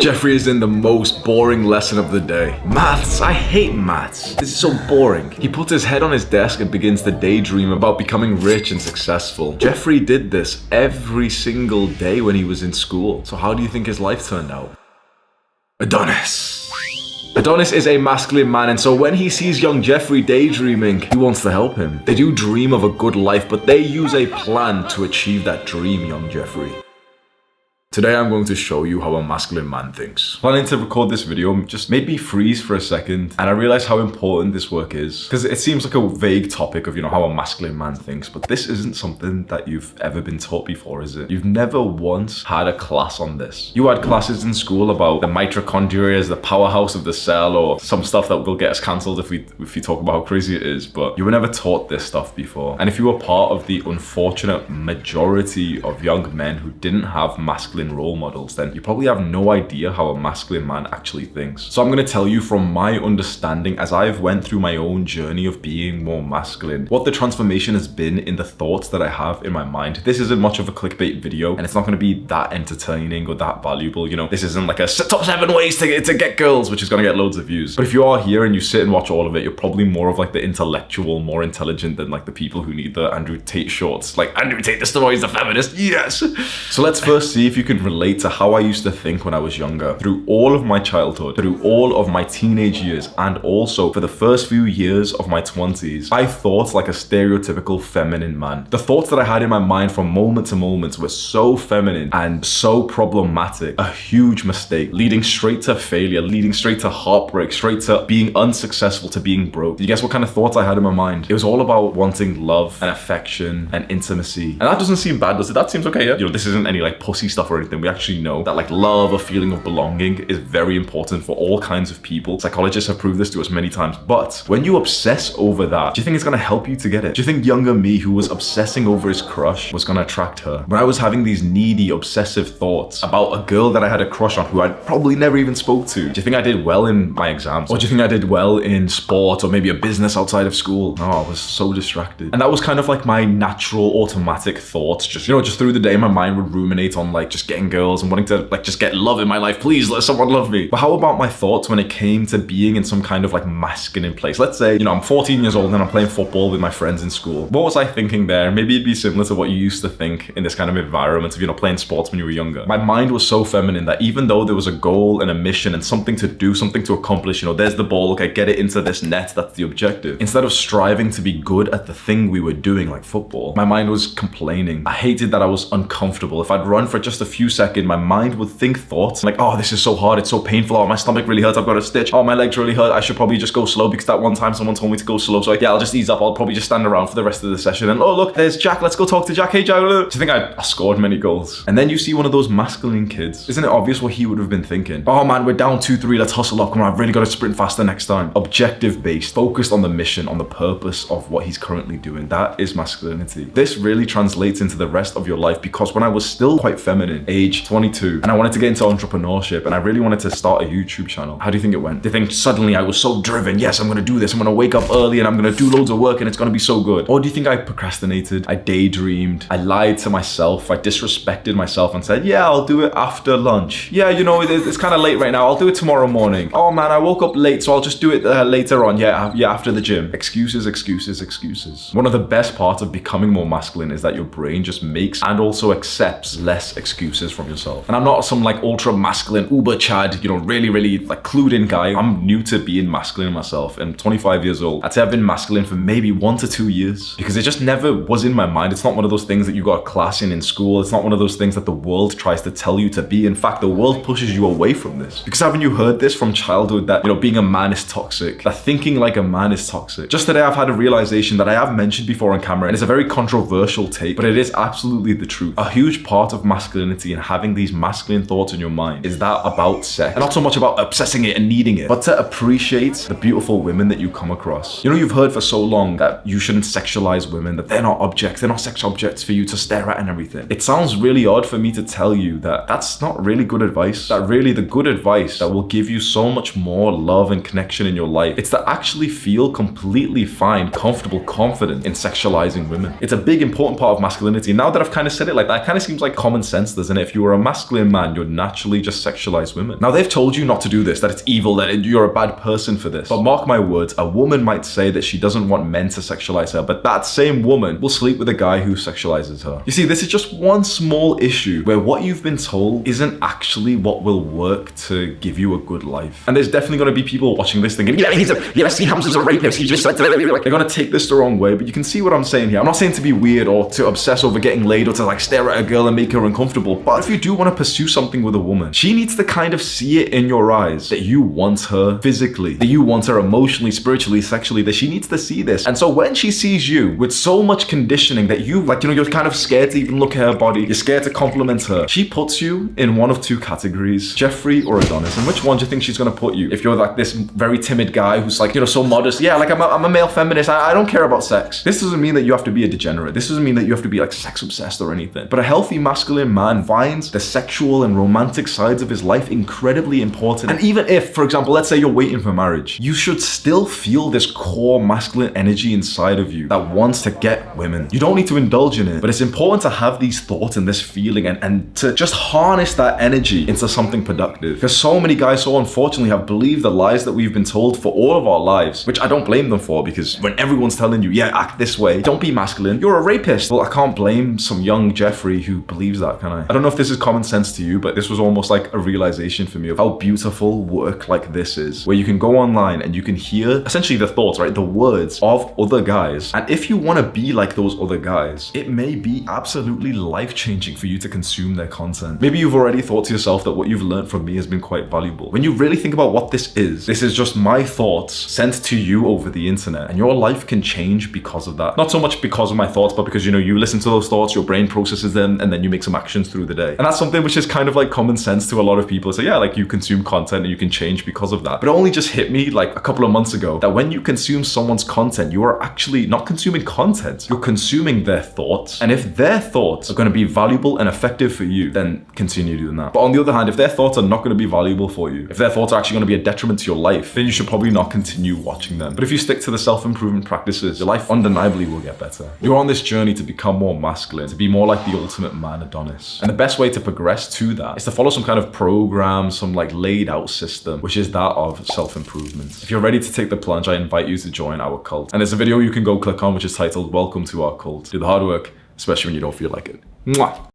Jeffrey is in the most boring lesson of the day. Maths. I hate maths. This is so boring. He puts his head on his desk and begins to daydream about becoming rich and successful. Jeffrey did this every single day when he was in school. So how do you think his life turned out? Adonis. Adonis is a masculine man, and so when he sees young Jeffrey daydreaming, he wants to help him. They do dream of a good life, but they use a plan to achieve that dream, young Jeffrey. Today I'm going to show you how a masculine man thinks. Planning to record this video just made me freeze for a second, and I realized how important this work is. Because it seems like a vague topic of, how a masculine man thinks, but this isn't something that you've ever been taught before, is it? You've never once had a class on this. You had classes in school about the mitochondria as the powerhouse of the cell, or some stuff that will get us cancelled if we talk about how crazy it is, but you were never taught this stuff before. And if you were part of the unfortunate majority of young men who didn't have masculine role models, then you probably have no idea how a masculine man actually thinks. So I'm going to tell you from my understanding, as I've went through my own journey of being more masculine, what the transformation has been in the thoughts that I have in my mind. This isn't much of a clickbait video, and it's not going to be that entertaining or that valuable. This isn't like a top 7 ways to get girls, which is going to get loads of views. But if you are here and you sit and watch all of it, you're probably more of like the intellectual, more intelligent than like the people who need the Andrew Tate shorts. Like, Andrew Tate, the story is the feminist, yes! So let's first see if you can relate to how I used to think when I was younger. Through all of my childhood, through all of my teenage years, and also for the first few years of my 20s, I thought like a stereotypical feminine man. The thoughts that I had in my mind from moment to moment were so feminine and so problematic. A huge mistake, leading straight to failure, leading straight to heartbreak, straight to being unsuccessful, to being broke. You guess what kind of thoughts I had in my mind? It was all about wanting love and affection and intimacy. And that doesn't seem bad, does it? That seems okay, yeah? This isn't any like pussy stuff or anything. We actually know that like love, a feeling of belonging, is very important for all kinds of people. Psychologists have proved this to us many times. But when you obsess over that, do you think it's gonna help you to get it? Do you think younger me, who was obsessing over his crush, was gonna attract her? When I was having these needy, obsessive thoughts about a girl that I had a crush on who I'd probably never even spoke to, do you think I did well in my exams? Or do you think I did well in sport or maybe a business outside of school? No, I was so distracted. And that was kind of like my natural automatic thoughts. Just through the day, my mind would ruminate on like just getting girls and wanting to like just get love in my life. Please let someone love me. But how about my thoughts when it came to being in some kind of like masculine place? Let's say, I'm 14 years old and I'm playing football with my friends in school. What was I thinking there? Maybe it'd be similar to what you used to think in this kind of environment of, playing sports when you were younger. My mind was so feminine that even though there was a goal and a mission and something to do, something to accomplish, there's the ball, okay, get it into this net, that's the objective. Instead of striving to be good at the thing we were doing, like football, my mind was complaining. I hated that I was uncomfortable. If I'd run for just a few seconds, my mind would think thoughts like, oh, this is so hard, it's so painful, oh, my stomach really hurts, I've got a stitch, oh, my legs really hurt, I should probably just go slow because that one time someone told me to go slow, so yeah, I'll just ease up, I'll probably just stand around for the rest of the session, and oh look, there's Jack, let's go talk to Jack, hey Jack. Do you think I scored many goals? And then you see one of those masculine kids, isn't it obvious what he would have been thinking? Oh man, we're down 2-3, let's hustle up, come on, I've really got to sprint faster next time. Objective based, focused on the mission, on the purpose of what he's currently doing. That is masculinity. This really translates into the rest of your life, because when I was still quite feminine, age 22, and I wanted to get into entrepreneurship and I really wanted to start a YouTube channel, how do you think it went? Do you think suddenly I was so driven, yes, I'm gonna do this, I'm gonna wake up early and I'm gonna do loads of work and it's gonna be so good? Or do you think I procrastinated, I daydreamed, I lied to myself, I disrespected myself and said, yeah, I'll do it after lunch. Yeah, it's kind of late right now, I'll do it tomorrow morning. Oh man, I woke up late, so I'll just do it later on, yeah, after the gym. Excuses, excuses, excuses. One of the best parts of becoming more masculine is that your brain just makes and also accepts less excuses from yourself. And I'm not some like ultra masculine, uber chad, really like clued in guy. I'm new to being masculine myself, and 25 years old. I'd say I've been masculine for maybe 1 to 2 years, because it just never was in my mind. It's not one of those things that you got a class in school. It's not one of those things that the world tries to tell you to be. In fact, the world pushes you away from this. Because haven't you heard this from childhood that, being a man is toxic, that thinking like a man is toxic? Just today, I've had a realization that I have mentioned before on camera, and it's a very controversial take, but it is absolutely the truth. A huge part of masculinity and having these masculine thoughts in your mind is that about sex, and not so much about obsessing it and needing it, but to appreciate the beautiful women that you come across. You've heard for so long that you shouldn't sexualize women, that they're not objects, they're not sex objects for you to stare at and everything. It sounds really odd for me to tell you that that's not really good advice. That really the good advice that will give you so much more love and connection in your life, it's to actually feel completely fine, comfortable, confident in sexualizing women. It's a big important part of masculinity. Now that I've kind of said it like that, it kind of seems like common sense, doesn't and if you were a masculine man, you'd naturally just sexualize women. Now, they've told you not to do this, that it's evil, that you're a bad person for this. But mark my words, a woman might say that she doesn't want men to sexualize her, but that same woman will sleep with a guy who sexualizes her. You see, this is just one small issue where what you've been told isn't actually what will work to give you a good life. And there's definitely going to be people watching this thinking, yeah, he comes as a rapist, he just said they're going to take this the wrong way, but you can see what I'm saying here. I'm not saying to be weird or to obsess over getting laid or to like stare at a girl and make her uncomfortable, but if you do want to pursue something with a woman, she needs to kind of see it in your eyes that you want her physically, that you want her emotionally, spiritually, sexually, that she needs to see this. And so when she sees you with so much conditioning that you like, you're kind of scared to even look at her body, you're scared to compliment her, she puts you in one of two categories, Jeffree or Adonis. And which one do you think she's going to put you? If you're like this very timid guy who's like, so modest, yeah, like I'm a male feminist, I don't care about sex. This doesn't mean that you have to be a degenerate. This doesn't mean that you have to be like sex obsessed or anything. But a healthy masculine man finds the sexual and romantic sides of his life incredibly important. And even if, for example, let's say you're waiting for marriage, you should still feel this core masculine energy inside of you that wants to get women. You don't need to indulge in it, but it's important to have these thoughts and this feeling and to just harness that energy into something productive. Because so many guys, so unfortunately, have believed the lies that we've been told for all of our lives, which I don't blame them for, because when everyone's telling you, yeah, act this way, don't be masculine, you're a rapist. Well, I can't blame some young Jeffree who believes that, can I? I don't know if this is common sense to you, but this was almost like a realization for me of how beautiful work like this is, where you can go online and you can hear essentially the thoughts, right? The words of other guys. And if you want to be like those other guys, it may be absolutely life-changing for you to consume their content. Maybe you've already thought to yourself that what you've learned from me has been quite valuable. When you really think about what this is just my thoughts sent to you over the internet, and your life can change because of that. Not so much because of my thoughts, but because, you listen to those thoughts, your brain processes them, and then you make some actions through the day. And that's something which is kind of like common sense to a lot of people. So yeah, like you consume content and you can change because of that. But it only just hit me like a couple of months ago that when you consume someone's content, you are actually not consuming content, you're consuming their thoughts. And if their thoughts are going to be valuable and effective for you, then continue doing that. But on the other hand, if their thoughts are not going to be valuable for you, if their thoughts are actually going to be a detriment to your life, then you should probably not continue watching them. But if you stick to the self-improvement practices, your life undeniably will get better. You're on this journey to become more masculine, to be more like the ultimate man, Adonis. And the best way to progress to that is to follow some kind of program, some like laid out system, which is that of self-improvement. If you're ready to take the plunge, I invite you to join our cult. And there's a video you can go click on, which is titled, "Welcome to our cult." Do the hard work, especially when you don't feel like it. Mwah.